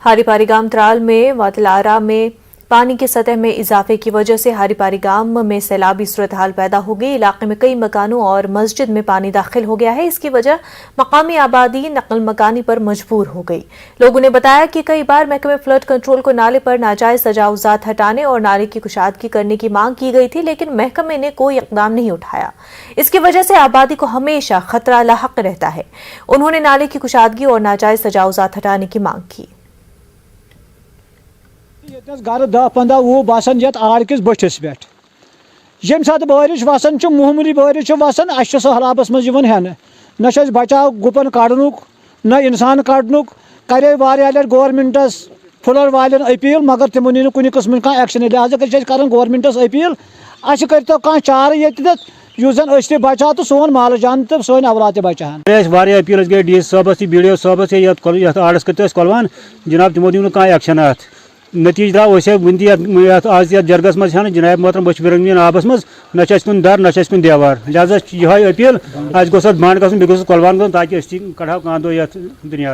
हारीपारी गांव त्राल में वातलारा में पानी की सतह में इजाफे की वजह से हारीपारी गांव में सैलाबी सूरत हाल पैदा हो गई। इलाके में कई मकानों और मस्जिद में पानी दाखिल हो गया है। इसकी वजह मकामी आबादी नकल मकानी पर मजबूर हो गई। लोगों ने बताया कि कई बार महकमे फ्लड कंट्रोल को नाले पर नाजायज तजावुजात हटाने और नाले की कुशादगी करने की मांग की गई थी, लेकिन महकमे ने कोई इकदाम नहीं उठाया। इसकी वजह से आबादी को हमेशा खतरा लाहक रहता है। उन्होंने नाले की कुशादगी और नाजायज तजावुजात हटाने की मांग की। घर 10-15 वो बसान ये आड़ किस बटिस पे यम सात बारिश वसान मामूली बारिश वसान अस सहलाबस मज हेन न बचाव गुपन कड़नुक न इंसान कड़नुक करे लट गवर्नमेंटस फ्लड वाले अपील मगर तमो नी कुछ किस्म का एक्शन लिहाजा कर गवर्नमेंटस अपील अस करो कह चार ये उस बचा तो सोन माल जान तो सोन औलाद बचान अपील गई डी साहबस BDO साहबस आड़स कर कलवान जनाब तमो दी कह एक्शन अत नतीज द्राव वन आज जरगस मज जनाब मोहतरम बह बिरंगीन आबस मज न कुन दर न कुन देवार लिहाजा यह अपील अस गोस बंद गो कलवान ताकि कढ़ो कान दो दुनिया।